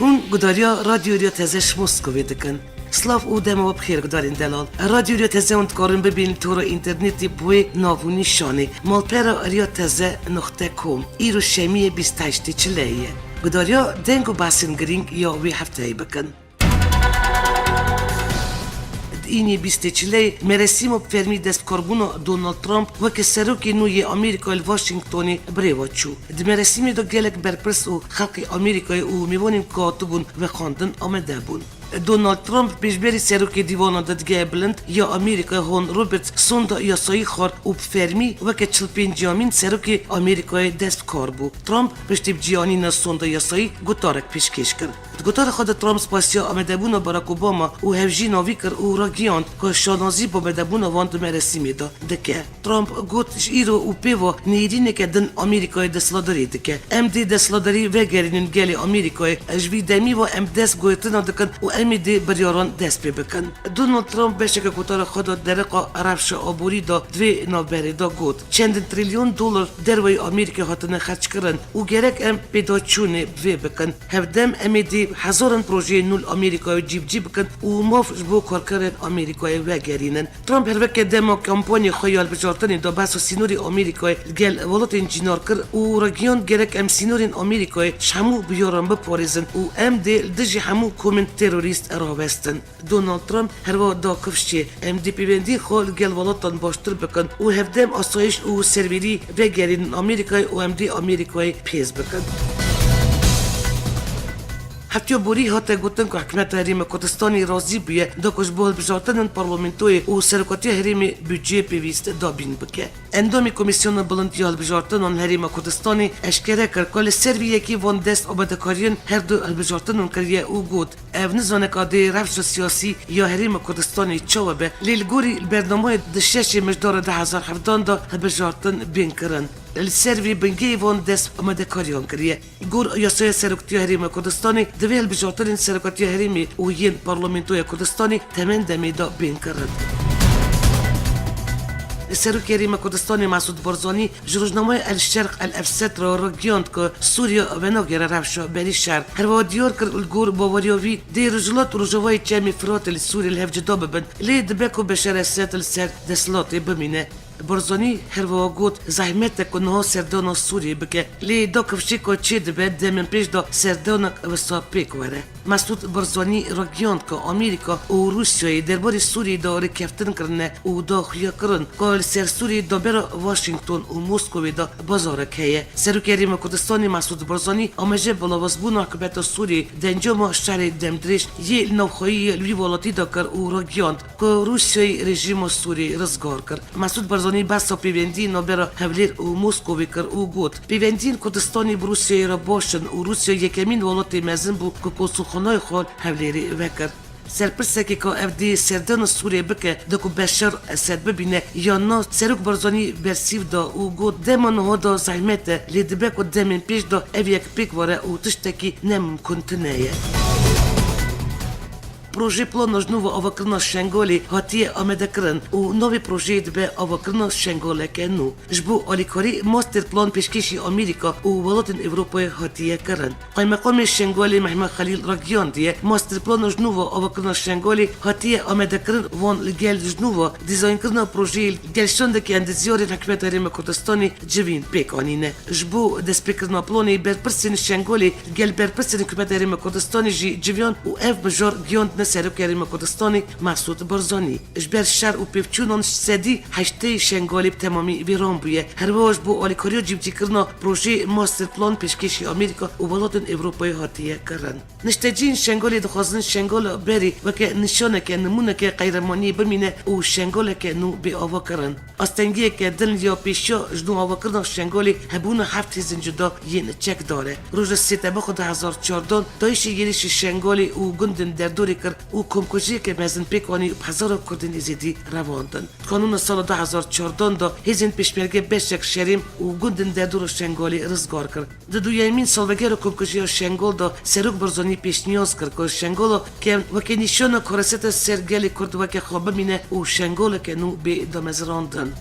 هون گداریا رادیو تزش مسکوی دکن. سلاف او دم و بخیر گدارین دلال. رادیو تزه اند کارن ببین تو رو اینترنتی بوی ناوونی شانه. مالپرا ریا تزه نقطه کم. ایرو شمی 28 چلیه. گداریا دنگو باسن گرینگ یا وی هفته بکن. اینی 24 مراسم فرمی دست کاربون دونالد ترامپ و که سروکی نوی آمریکای واشنگتونی بریوچو. د مراسم دو گلک برپرس و خلق آمریکای او میوانیم کاتبون و خواندن آمده بون. دونالد ترامپ پیشبری سروکی دیوان دادگاه بلند یا آمریکای هون روبرت سوندا یاسایی خور او فرمی و که 45 سروکی آمریکای دست کار بو. ترامپ پشتیب جیانی نا سوندا یاسایی گوتارک پیشکش کرد. گوتار خود ترامپ سپاسیا آمده بون باراک اوباما او هفجی ناوی کر او را گیاند که شانازی با آمده بون واند مراسمی دا دکه. ترامپ گوتش ایرو او پیوا نیرینه که دن آمریکای دستلادری دکه. ام دی دستلادری وگرینن گلی آمریکای اجوی دمی و ام دست گویتنا دکن و امی دی بریاران دست پی بکن. دونالد ترامپ بشه که گوتار خود درقا رفش آبوری دا دوی نابری دا گوت. چند تریلیون دلار دروی آمریکا هاتنه خرچ کرن و گرک ام پیدا چونه دوی بکن. هفدم امی دی هزاران پروژه نول آمریکای جیب کن و موفش بو کارکرد آمریکای وگرینن. ترامپ هر وقت دما کمپانی خیال بجارتنی دا بس سینوری آمریکای گل ولات انجینار کر و رگیان گرک ام سینورین آمریکای شمو بیارن بپاریزن و ام دژی همو کومن تروریست راوستن. دونالد ترامپ هر وا دا کفشی ام دی پیوندی خال گل ولاتان باشتر بکن و هفدم آسایش و سروری وگرینن آمریکای و ام دی آمریکای پیز بکن. هفتیو بوری هاته گوتن که حکمت حریم کردستانی راضی بیه دا کش بول بجارتنن پارلمنتوی و سرکاتی حریم بودجه پیویست دابین بکه. اندامی کمیسیون بلندی هال بجارتنن حریم کردستانی اشکره کر کل سروی یکی وان دست آبادکارین هر دو هال بجارتنن کریه او گود. او نزانه کاده رفش سیاسی یا حریم کردستانی چاوه به لیلگوری برنامه دشش مجدار 2017 دا هال بجارتن بین کرن. السروی بنگی وان دست آمده کاریان کریه. گور یاسای سرکتی حریم کردستانی دویل بجارترین سرکتی حریمی و ین پارلمنتوی کردستانی تمن دمیدا بین کرد. سروکی حریم کردستانی مسعود بارزانی جروجنامه الشرق الافسد را گیاند که سوریا و ناگره رفشا بری شهر هر وادیار کرد الگور باوریاوی دی رجلات رجوای چمی فرات السوری الهفجدا ببند لی دبکو بشر السد السر دسلات بمینه. بارزانی هر واقعت زحمت کنها سردان سوری بکه لی دا کفشی که چه دبید دمن پیش دا سردان وساپیک وره. مسعود بارزانی را گیاند که آمریکا و روسیای درباره سوری دا رکفتن کرنه و دا خیا کرن که سر سوری دا برا واشنگتن و موسکوی دا بازارک هیه. سروکی حریم کردستانی مسعود بارزانی آمجه بلاوزبون حکومت سوری دنجام شهر دمدریش یه نوخایی لوی والاتی دا کر و را گیاند که روسیای رژیم سوری رزگار کرد. مسعود بارزانی بسا پیوندی نابرا هولیر و موسکوی کر او گوت. پیوندین کردستانی بروسیای را باشن و روسیا یکمین والاتی مزن بو که کسوخانای خال هولیری وکر. سرپرسکی که افدی سردان سوریه بکه دکو بشار اسد ببینه یا نه سروک بارزانی برسیو دا او گوت دمان ها دا زحمت لیدبه که دمین پیش دا او یک پیک واره او تشتکی نمکن تنیه. پروژه پلان جنوب آوکرنا شنگالی هاتیه آمده کرن و نوی پروژه دبه آوکرنا شنگاله که نو. جبو آلیکاری ماستر پلان پیشکشی آمریکا و ولاتن اروپای هاتیه کرن. قایمقام شنگالی محمد خلیل راگیان دیه ماستر پلان جنوب آوکرنا شنگالی هاتیه آمده کرن وان لگل جنوب دیزاین کرنا پروژه گلشنده که اندزیار حکمت حریم کردستانی جوین پیکانینه. جبو دست پیکرنا پلانی برپرسین شنگالی گل برپرسین حکمت حریم کردستانی جویان و اف بجار گیاند سروکی حریم کردستانی مسعود بارزانی اجبر شهر و پیوچونان سدی هشته شنگالی تمامی ویران بویه هر واج بو آلیکاریا جیبجی کرنا پروژه ماستر پلان پیشکشی آمریکا و ولاتن اروپای هاتیه کرن. نشتجین شنگالی دخوازن شنگال بری و که نشانه که نمونه که قیرمانی بمینه و شنگال که نو بی آوا کرن. استنگیه که دل یا پیشا جنو آوا کرنا شنگالی هبون هفت زنجدا ین چک داره. روز سیتبه خود 2014 دایش یریش شنگالی و گندن در دوری کر او کمکوچی که مزن پیکانی هزار کردن ازیدی رواندن. قانون سال 2014 دا هزین پیشمرگه بشک شریم و گندن در دور شنگالی رزگار کرد. دویمین سالگرد کمکوچی شنگال دا سروک بارزانی پیش نیاز کرد که شنگال که وکی نشان کارست سرگلی کرد وکی خواب مینه و شنگال که نو به دمزراندن.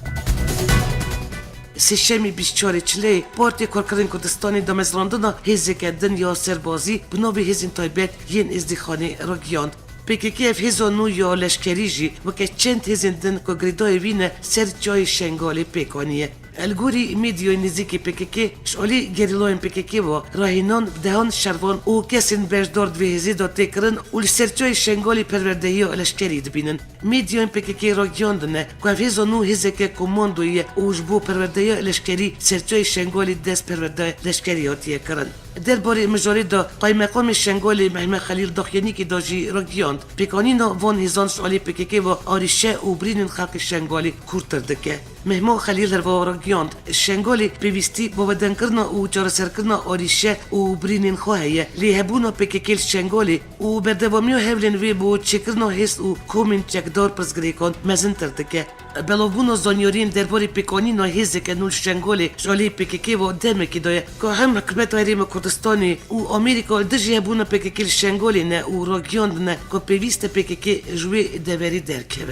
سشمی 24 چلی پارتی کارکران کردستانی دمزراندن هزک دنیا سربازی بنابه هزین تایبت ین ازدیخانی را گیاند. PKK هزو نو یا لشکری جی وکه چند هزین دن که گریدای وینه سر جای شنگالی پیکانیه. الگوری میدیوی نزدیکی PKK شغلی گریلوین PKK و راهینان بدهان شروان او کسین بجدار دوی دا تکرن و لسرچای شنگالی پروردهی و لشکری دبینن. میدیوین PKK را گیاندنه که هزو نو هزکه کماندویه او جبو پروردهی لشکری سرچای شنگالی دست پرورده لشکری هاتیه کرن. درباره مجاری دا قایمقام شنگالی محمد خلیل داخیانی که داجی را گیاند پیکانینا وان هزان شغلی PKK و آریشه و برینن خلق شنگالی کورتردکه. مهما خلیل رو را گیاند شنگالی پیوستی با بدن کرنا و جارسر کرنا آریشه و برینن خواهیه لی هبونا PKK شنگالی و بردوامی و هولین وی بو چکرنا هست و کومین چکدار پرزگریکان مزن تردکه. بلابونا زانیارین درباره پیکانینا هزه که نول شنگالی شغلی PKK و دمکی دایه که هم حکمت حریم کردستانی و آمریکا دجی هبونا PKK شنگالی نه و را گیاند نه که پیوست PKK جوی دوری درکه.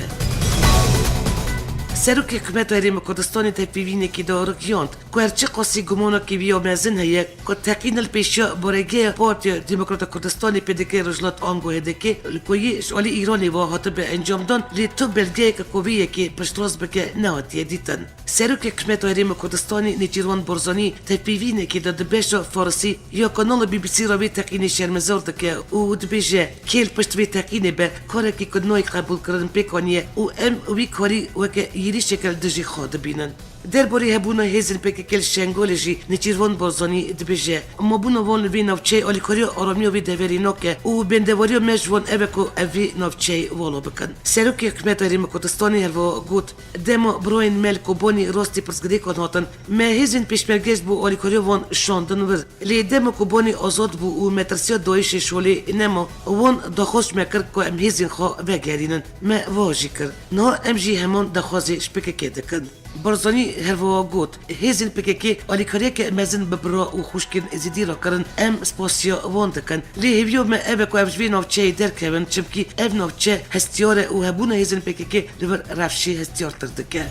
سروک حکمت حریم کردستانی تفیوینه که داره گیاند که هرچی قاسی گمانا که بیا مزن هیه که تقین الپیشیا بارگه پارتی دموکرات کردستانی پدکه رجلات آنگو هدکه که شغلی ایرانی و حتی به انجام دان لی تو بلگه که کوبیه که پشتراز بکه نهاتیه دیتن. سروک حکمت حریم کردستانی نیچیروان برزانی تفیوینه که دا دبیجا فارسی یا کانال BBC را بی تقین شرمزار دکه و دبیجه کل پشت بی تقینه به کاره که کنوی قبول کردن پیکانیه و وی کاری وکه یری شکل دجی خواهد بینن. درباره هبونا هزین PKK شنگالی جی نیچیروان برزانی دبیجه اما بونا وان وی نوچه آلیکاری آرامی و دوری ناکه و بندواری و مجوان اوکو اوی نوچه والا بکن. سروک حکمت حریم کردستانی هلوا گوت دما براین ملک و بانی راستی پرسگری کن هاتن ما هزین پیشمرگز بو آلیکاری وان شاندن ور لی دما کو بانی آزاد بو و مترسیا دایش شولی نما وان دخوش مکر که ام هزین خواه وگرینن ما واجی کر نها ام جی همان دخوازش PKK دکن. برزانی هروا گوت هزین PKK آلیکاری که مزن ببرا و خوشکن زیدی را کرن ام سپاسیا وان دکن لی هیویو ما اوکو افجوی نوچه درکون چمکی اف نوچه هستیاره و هبونا هزین PKK لور رفشی هستیار تردکه.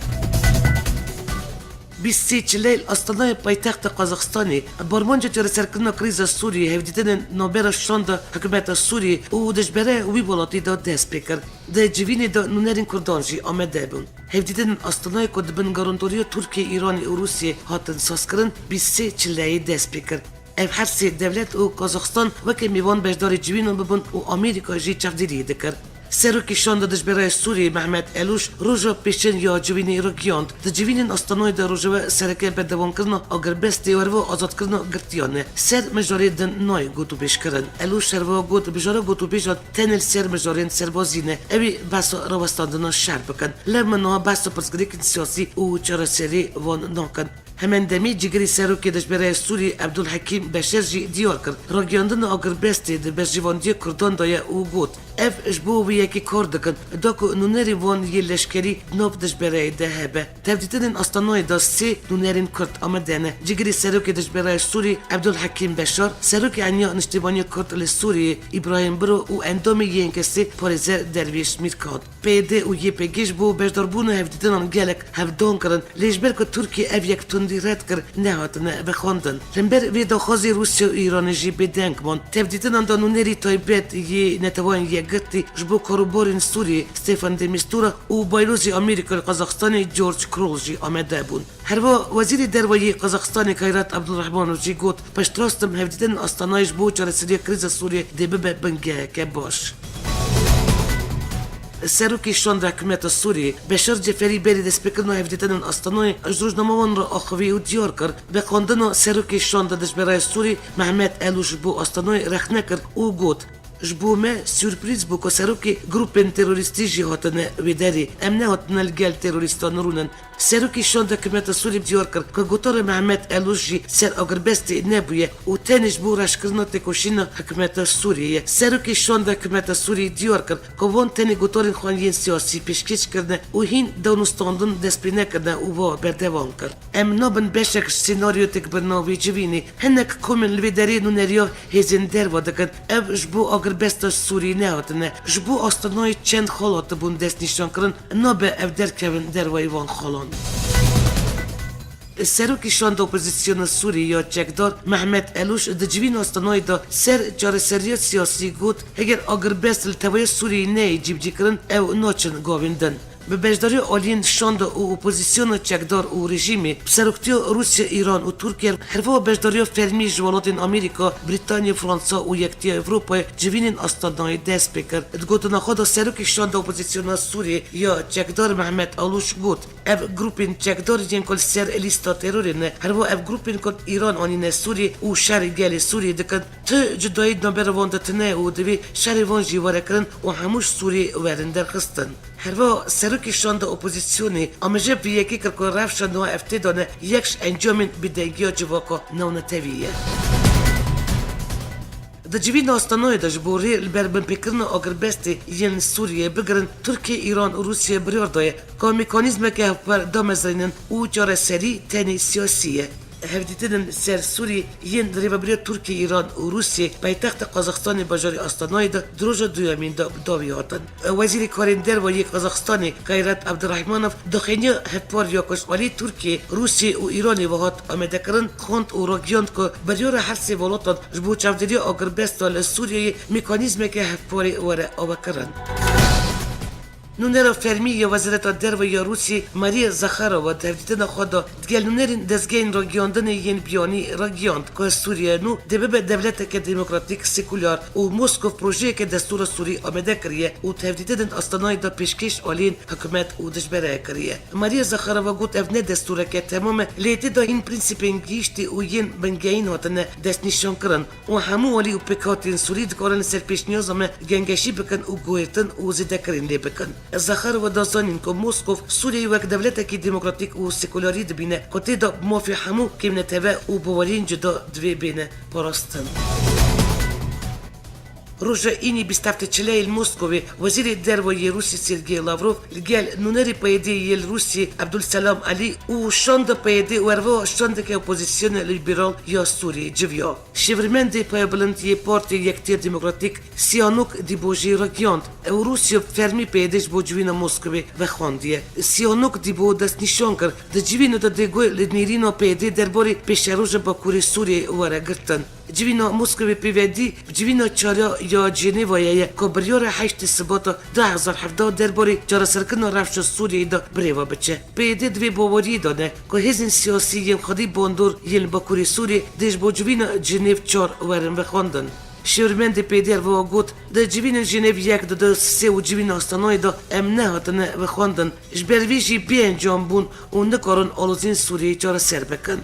23 چلیل استانای پایتخت قازقستانی برمانجا جرسرکرنا کریزا سوریه هفدیدن نوبر شاند حکومت سوریه و دجبره وی بولاتی دا دست پیکر ده جوینی دا نونرین کردانجی آمده بون. هفدیدن استانای کد بن گارانتوریو ترکیه ایرانی و روسیه هاتن ساس کرن 23 چلیل دست پیکر. اف هر سه دولت و قازقستان وکه میوان بجدار جوینون ببون و آمریکا جی چفدیری دکر. سروکی شاند دجبرای سوری محمد الوش روزا پیشن یا جوینی را گیاند. د جوینین استانوی در روزا سرکه به دوام کردن اگر بست دیوار و آزاد کردن گرتیانه سر مجاری دن نای گوتو بیش کردن. الوش سروا گوت بجاره گوتو بیشاد تنل سر مجارین سربازینه اوی بس روستاندن شهر بکن. لمنها بس پرسگریکن سیاسی او چرا سری وان ناکن. همان دمی جگری سروکی دجبرای سوری عبدالحکیم بشیر جی دیار کرد. را گیاندن اگر بست د بجیواندی کردان دایه او گوت. اف اشبو وی یکی کار دکن داکو نونری وان یه لشکری ناب دجبرای ده هبه. تبدیدن استانوی دا سی نونرین کرد آمدنه. جگری سروکی دجبرای سوری عبدالحکیم بشار سروکی عنیا نشتیبانی کرد لسوری ابراهیم برو و اندامی یه انکسی پاریزر درویش میرکاد. پیده و یه پیگیش بو بجداربونه هفدیدن آن گلک هفدان کرن لیشبر که ترکی اف یک تندی رد کر نهاتنه بخواندن. لنبر وی داخوازی روسیه و ایران جی بدنگ بان. تبدیدن آن دا نونری تایبت یه نتوان یه گرتی جبو کاروبارین سوری ستیفان دمیستورا و بایروزی آمریکا قازقستانی جورج کرولجی آمده بون. هروا وزیر دروایی قازقستانی کایرات عبدالرحمن جی گوت پشتراستم هفدیدن استانایش بو چارسری کریز سوری دیبه بنگه که باش. سروکی شاند حکومت سوری بشار جفری بری دست بکرنا هفدیدن استانای روزنامه‌وان را آخوی و دیار کرد به خواندن سروکی شاند دجبرای سوری محمد الوش بو استانای رخنه کرد او گوت جبو ما سورپریز بو که سروکی گروپن تروریستی جی هاتن ویداری امنه هاتن الگل تروریستان رونن. سروکی شاند حکومت سوری دیار کرد که گوتار محمد الوش جی سر اگربستی نبویه و تنش بو رشکرنا تکوشینا حکومت سوریه. سروکی شاند حکومت سوری دیار کرد که وان تنی گوتارین خوانین سیاسی پیشکش کرده و هین دانستاندن دسپینه کرده و با بردوان کرد. ام نابن بشک سیناریو تک برناوی جوینی هنک کومن الویداری نونریا هزین دروا دکن اف جبو اگربست سوری نهاتنه جبو استانای چند خالات بون دست نشان کرن نابه اف درکوین دروای وان خالان. سروکی شاند اپوزیسیون سوری یا چکدار محمد الوش دجوین استانوی دا سر جارسری سیاسی گوت اگر آگربست التوای سوری نه جیب کرن او ناچن گاویندن. به بجداری آلین شاند و اپوزیسیون چکدار و رژیمی سرکتی روسیه ایران و ترکیه هروا بجداری فرمی جوالاتین آمریکا بریتانیا فرانسه و یکتی اروپا جوینین استانای دست بکر ادگوتنا خود سرکی شاند اپوزیسیون سوریه یا چکدار محمد آلوش گوت اف گروپین چکدار جن کل سر لیستا ترورینه هروا اف گروپین کل ایران آنین سوریه و شهر گل سوریه دکن ت جدایی نبر واندتنه و دوی شهر وان جیواره کرن و هموش سوریه ورندر خستن هروا سرکی شاند اپوزیسیونی امجه بیکی کرد رفشن و افتادن یکش انجام بدهگی جواکا نونتویه. دجوین استانوی دجبوری البربن پیکرن آگربستی ین سوریه بگرن ترکیه ایران و روسیه بریاردای که مکانیزم که پر دامزرینن او جاره سری تنی سیاسیه. هفدیتن سر سوری ین ریبری ترکیه ایران و روسیه پایتخت قزاقستان بجاری استانای دا دروژ دویامین دا داوی هاتن وزیر کارندر و یک قزاقستانی غیرت عبدالرحمانوف دخینی هفپار یا کشوالی ترکیه روسیه و ایرانی وحات آمده کرن خوند و راگیاند که بریار هر سی ولاتان جبو چفدری آگربستان سوریه مکانیزم که هفپاری وره آوه کرن نونر فرمی یا وزارت درو یا روسی ماریا زخارova تهدیدن خود دگل نونرین دزگین راگیاندن ین بیانی راگیاند که سوریه نو دبب دولت که دموکراتیک سکولار و مسکو پروژه که دستور سوری آمده کریه و تهدیدن استانای دا پیشکش آلین حکومت و دشبره کریه ماریا زخارova گوت افنه دستور که تمام لیتی دا این پرینسیپین گیشتی و ین بنگین هاتن دست نشان کرن و همو والی و پکاتین سوری دکارن سر پیش نیازم گنگشی بکن و گویرتن و زیده کرن لی بکن زخارova دازانین که مسکو سوریه یک دولت کی دموکراتیک و سکولاری دبینه که تیدا موفی همو کم نتوه و بوالین جدا دوی بینه پراستن. روژا اینی بیستفت چلیل موسکوی وزیر دروی روسی سرگی لاوروف لگل نونری پایدی یل روسی عبدالسلام علی و شاند پایدی وروا شاند که اپوزیسیون لیبرال یا سوری جویا شیورمند پایبلند یه پارتی یکتیر دموکراتیک سیانوک دی بوجی راگیاند و روسیا فرمی پایدیش بو جوین موسکوی و خواندیه سیانوک دی بو دست نشان کرد د جوین دا دیگوی لنیرینو پایدی درباری پیش روژ باکوری سوری وره گرتن جوینا موسکوی پیویدی جوینا چاریا یا جنیوایه که بریار 8 سبات 2017 درباره جارسرکن رفش سوریه دا بریوا بچه پیده دوی باوری دانه که هزین سیاسی یم خودی باندور یل باکوری سوریه دیش با جوینا جنیو 4 ورن بخواندن شورمند پیدر و گوت د جوین جنیو 1 دا 3 و جوین استانای دا امنه هاتنه بخواندن جبرویجی بین جانبون و نکارن آلوزین سوریه جارسر بکن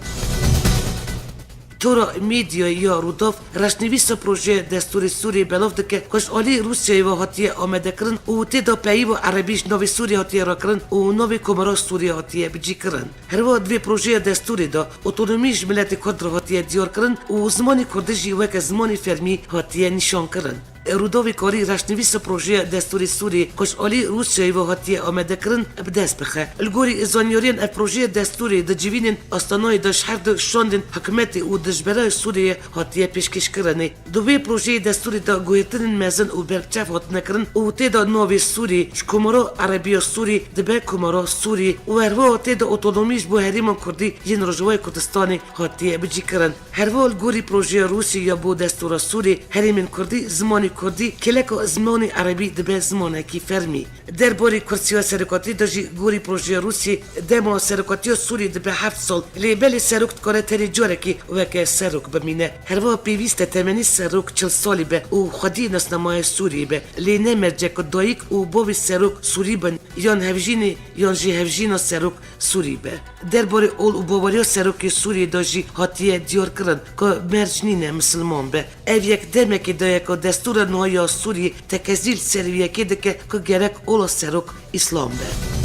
تورا میدیا یا روداف رشنویس پروژه دستور سوری بلاف دکه کش آلی روسیه و هاتیه آمده کرن و تیدا پایی و عربیش نوی سوری هاتیه را کرن و نوی کمرا سوری هاتیه بجی کرن هروا دوی پروژه دستوری دا اتونومیش ملت کرد را هاتیه دیار کرن و زمانی کردشی وک زمانی فرمی هاتیه نشان کرن روداوی کاری رشنویس پروژه دستوری سوری کش آلی روسیه و هاتیه آمده کرن بدست بخه الگوری زانیارین پروژه دستوری د جوینین استانای د شهر د شاندن حکومت و دجبره سوریه هاتیه پیشکش کرنه دوی پروژه دستوری دا گویتن مزن و برچف هات نکرن و تیدا نوی سوری شکمرا عربی سوری دبه کمرا سوری و هروا تیدا اتونومیش بو هریمان کردی ین رجوای کردستانی هاتیه بجی کرن هروا الگوری پروژه روسی یا بو دستور سوری هریمان کردی زمانی کردی کلک زمان عربی دبه زمانه کی فرمی درباره کرسی سرکاتی دجی گوری پروژه روسی دما سرکاتی سوری دبه 7 سال لیبل سرکت کاره تری جوره کی وک سرک بمینه هروا پیوست تمنی سرک 40 سالی به او خودی نسنمای سوری به لینه مرجک دایک او بوی سرک سوری بن یان هفجینی یان جی هفجینا سرک سوری به درباره اول او بواری سرک سوری داجی هاتیه دیار کرن که مرجنین مسلمان به اف یک دمکی دایک دستور نویا سوری تکزیل سرویه که دکه که گرک اول سرک اسلام به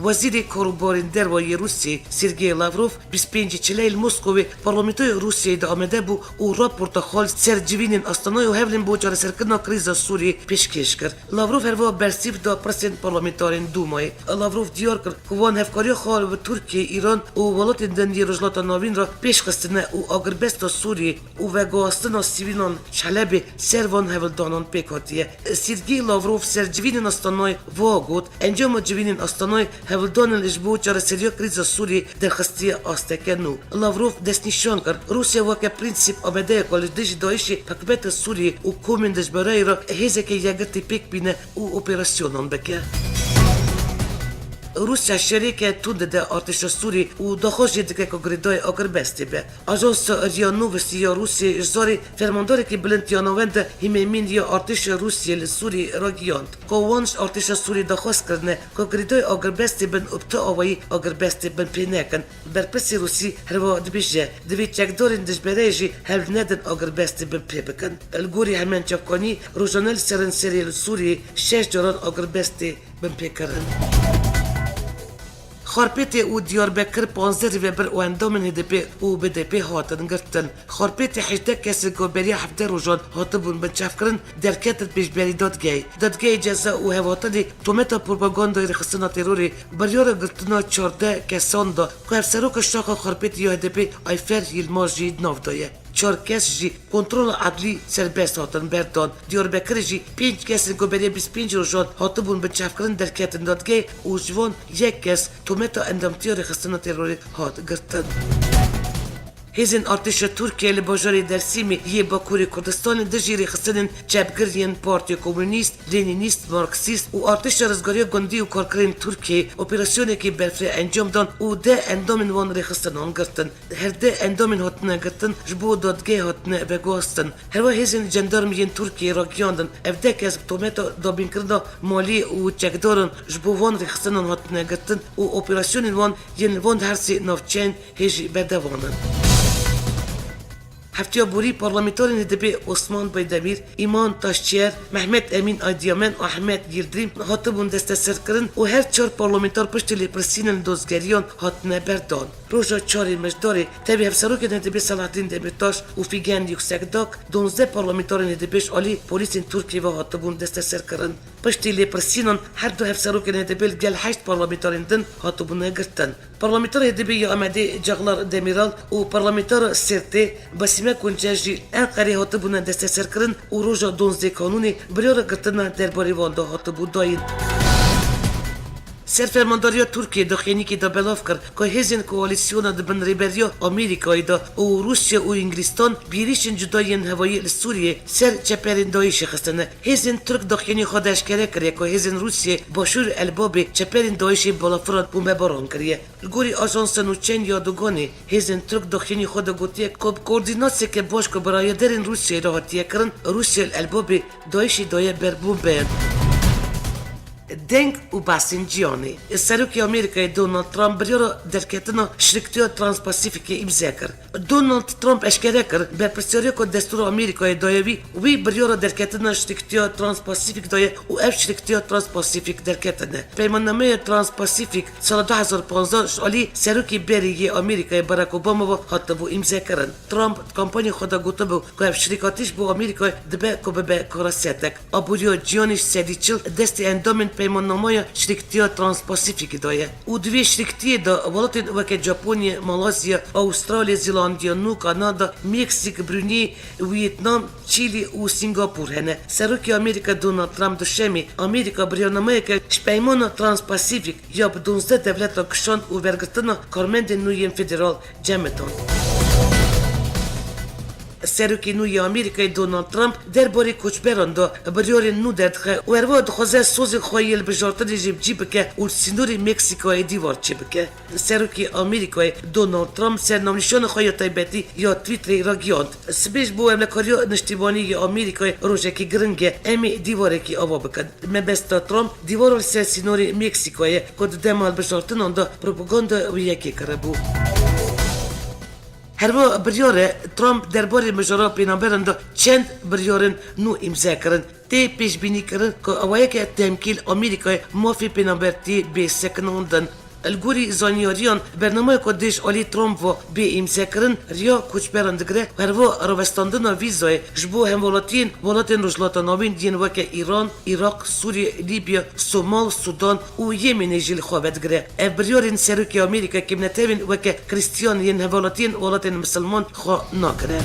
وزیر کاربارندر و روسی سرگی لاوروف 25 چلیل موسکوی پارلمانتوی روسیه دا آمده بو او راپورت خال سر جوینین استانای و هفلین بو جارسرکنا کریزا سوری پیشکش کرد لاوروف هروا برسیف دا پرسنت پارلمانتارین دومای لاوروف دیار کرد که وان هفکاری خال و ترکیه ایران و ولات دندی رجلات ناوین را پیش خستنه و آگربست سوری و گاستنا سیوینان شلب سر وان هفلدانان پیکاتیه سرگی لاوروف سر جوینین استانای واگوت انجام جوینین استانای هولدان الجبو چارەسەریە کریزە سووری دەرخستیە ئاستەکە نو لاڤرۆڤ دەستنیشان کرد رووسیا وەکە پرینسیپ ئامادەیە لە دژی داعشی حکومەتە سووری و کۆمین دەژبەرەی را هێزێکی یەکگرتی پێک بینە و ئۆپێراسیۆنان بکە روسیا شریک تود ده ارتش سوری و داخوش دیگه که گریدای آگربستی به آژانس ریا نووستی یا روسیه اجزاری فرمانداری که بلند یانوند همیمین یا ارتش روسیه لسوری را گیاند که وانش ارتش سوری داخواست کرنه که گریدای آگربستی بن ابتا آوایی آگربستی بن پینکن برپرسی روسی هروا دبیجه دوی چکدارین دجبریجی هل ندن آگربستی بن پی بکن الگوری همان چکانی روزانل سرنسری لسوری 6 جاران آگربستی بن پی کرن خارپیتی او دیاربکر 15 وبر و اندامن هدپی او بدپی هاتن گرتن خارپیتی 18 کسی که بری 17 روزان هاتبون بنچف کرن درکت پیش بری دادگاه جزا او هواتنی تومتا پروپاگاندای رخصنا تروری بریار گرتنا 14 کسان دا که افسروک شاخ خارپیتی یا هدپی ایفر یلماج جید ناف دایه 4 کس جی کنترل عدلی سربست هاتن بردان دیاربکر جی 5 کسی که بری 25 روزان هاتبون بنچف کرن درکت دادگاه او جوان 1 کس تومتا اندامتی رخصنا تروری هات گرتن هزین ارتش ترکیه لباجاری درسیمی یه باکوری کردستان دژی رخصتن چپگرین پارتی کمونیست، لنینیست، مارکسیست و ارتش رزگاری گندی و کارکرین ترکیه اپراسیونی که برفره انجام دان و ده اندامن وان رخصتنان گرتن هر ده اندامن هاتنه گرتن جبو دادگاه هاتنه بگوستن هر و هزین جندرمین ترکیه را گیاندن افده که از تومتا دابین کرده مالی و چکدارن جبو وان رخصتنان هاتنه گرتن و اپراسیون وان ین وان هرسی نافچین هجی بدوانن هفته بوری پارلمانتارین هدبی عثمان بایدمیر، ایمان تاشچیر، محمد امین آیدیامن و احمد گیلدریم هاتبون دست سر کرن و هر 4 پارلمانتار پشت لیپرسینن دوزگریان هاتنه بردان. روزا 4 مجداری تبی افسروکن هدبی صلاح الدین دمیرتاش و فیگن یکسکداک 12 پارلمانتارین هدبیش عالی پلیسین ترکیه و هاتبون دست سر کرن. پشت لیپرسینن هر دو افسروکن هدبی گل 8 پارلمانتارین دن هاتبون گرتن. پارلمانتار هدبی یا آمده جغلار دمیرال و پارلمانتار سرته بسیمه کنجاجی انقره هاتبون دست سر کرن و روزا 12 کانونی بریار گرتن درباره وانده هاتبو داین. سرفرمانداری ترکیه داخلی که دا بلاف کرد که هزین کوالیسیون دبن ریبریا آمریکایی دا و روسیه و انگلیستان بیریشن جداین هوایی سوریه سر چپرین دایی شخصنه هزین ترک داخلی خودش کرده که هزین روسیه باشور الباب چپرین دایش بالافران بومه باران کریه گوری آژانس نوچین یادگانی هزین ترک داخلی خود گوتیه که کوردیناسی که باش که برای درین روسیه راحتیه کرن روسیه الباب دایش دایه بر بومه دنگ و باسنجیانی سروکی آمریکای دونالد ترامپ بریارا درکتنا شرکتیا ترانسپاسیفیکی امضا کرد. دونالد ترامپ اشکره کرد به پرسیاری که دستور آمریکای دایوی وی بریارا درکتنا شرکتیا ترانسپاسیفیک دایه و اف شرکتیا ترانسپاسیفیک درکتنه. پیماننامه ترانسپاسیفیک سال 2015 شالی سروکی بریگی آمریکای باراک اوباما و هاتبو امضا کرد. ترامپ کمپانی خدا گفته بود که شرکتش با آمریکای دبه که به کاراسیتک. آبوریا جیانش سدیچل دست اندامن پیماننامه شرکتیا ترانسپاسیفیک دایه. او دوی شرکتی دا ولاتین وکه ژاپنیا، مالزیا، استرالیا، زیلندیا، نو کانادا، مکزیک، برونی، ویتنام، چیلی و سنگاپور هنه. سروکی آمریکا دونالد ترامپ دوشمی آمریکا برنامه که پیمان ترانسپاسیفیک یا به 12 دولت کشاند و برگرتن کارمند نوین فدرال جمعتان. سروکی نوی آمریکای دونالد ترامپ درباره کوچبران دا بریار نو دادخه و اروا دخوازه سوز خوایل بجارتن جی بکه و سینوری مکسیکای دیوار چی بکه. سروکی آمریکای دونالد ترامپ سرنامنشان خواه تایبتی یا تویتری را گیاند. سبیش بو املکاریا نشتیبانی آمریکای روژکی گرنگه امی دیواره کی آوا بکن. مبستا ترامپ دیوار سر سینوری مکسیکای کد دمال بجارتن آن دا پروپاگاندا و یکی کربو. هر با بریاره ترامپ درباره مجرا پینامبران دا چند بریارن نو امضا کرن تی پیش بینی کرن که اوایه که تمکیل آمریکای مافی پینامبرتی به سکناندن الگوری زانیاریان برنامه کدش علی ترامپ و به امضا کرن ریا کوچبران دگره هر و روستاندن ویزای جبو هم ولاتین رجلات ناوین دین وکه ایران، عراق، سوریه، لیبیا، سومال، سودان و یمن جیل خوابت گره. بریارین سروکی آمریکا که منتوین وکه کریستیان ین ولاتین مسلمان خوا ناکره.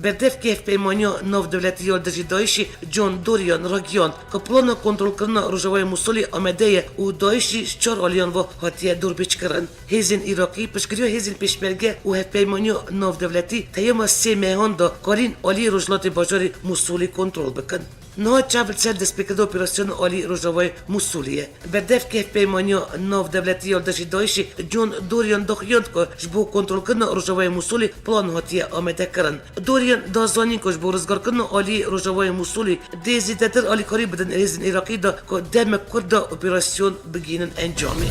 Berdev kef peymanyo nov devleti yoldaşı Daişi John Dorian Ragian که پلان کنترل کردن روجوای موصولی آمده او داعشی چهار آلیان و هاتیه دور بیچ کردن. هیزن عراقی پشکریو هیزن پیشبرگه و هف پیمانیو نو دولتی تیما سه مهان دا کارین آلی روجلات بازار موصولی کنترل بکن. نه چابل سر دست بکرد اپراسیون آلی روجوای موصولیه. بردف که هف پیمانیو نو دولتی یالداشی داعشی جون دوریان دخیاند که جبو کنترل کردن روجوای موصولی پلان هاتیه آمده کردن. دوریان دازانی که جبو رزگار کردن آلی روجوای موصولی دیزیده در آلی کاری بدن هیزن عراقی دا که دم کرد اپراسیون بگینن انجامی.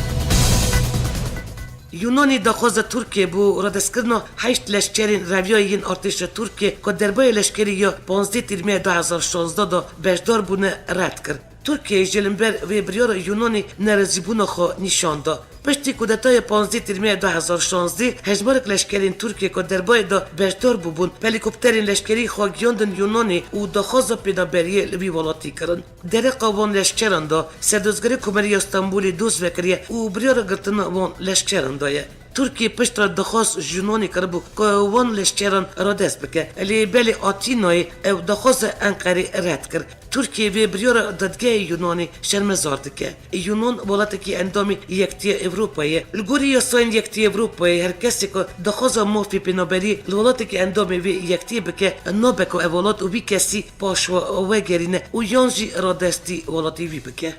یونانی داخواز ترکیه بو ردستکردن 8 لشکرین رویای ارتش ترکیه که درباره لشکری یا 15 تیر 2016 دا بشدار بونه رد کرد. ترکیه جلنبر و بریار یونانی نرزیبون خو نشان داد. پشتی کودتای 15 تیر 2016 هجمارک لشکرین ترکیه که درباره دا بشدار بودن هلیکوپترین لشکری خو گیاندن یونانی و داخواز پیدابری لبی ولاتی کردن. در قوان لشکران دا سردوزگری کمری استانبولی دوست وکریه و بریار گرتن وان لشکران دایه. ترکیه پشت را دخواست یونانی کرد که وان لشکران را دست بکه علی بلی آتینای او دخواست انقره رد کرد. ترکیه و بریار دادگاه یونانی شرمزار دکه. یونان ولایتی که اندامی یکتی اروپایی. لگوری یاساین یکتی اروپایی هر کسی که دخواست موفی پنابری ولایتی که اندامی و یکتی بکه نبکه اولاد و بی کسی پاش و گرینه و یانجی را دستی ولایتی وی بکه.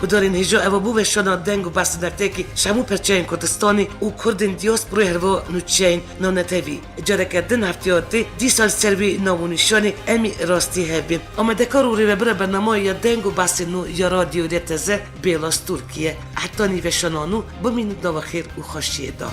بدارین هجا اوابو و شانا دنگ و بست در تکی شمو پرچین کردستانی و کردین دیاس بروی هروا نوچین نانتوی جارکه دن هفتیاتی دی سال سروی نامونیشانی امی راستی هبین آمده کار و روی بره برنامه یا دنگ و بست نو یا رادیو ریتزه بیلاس ترکیه حتی نیوه شانانو بمین دا و خیر و خوشیه دا.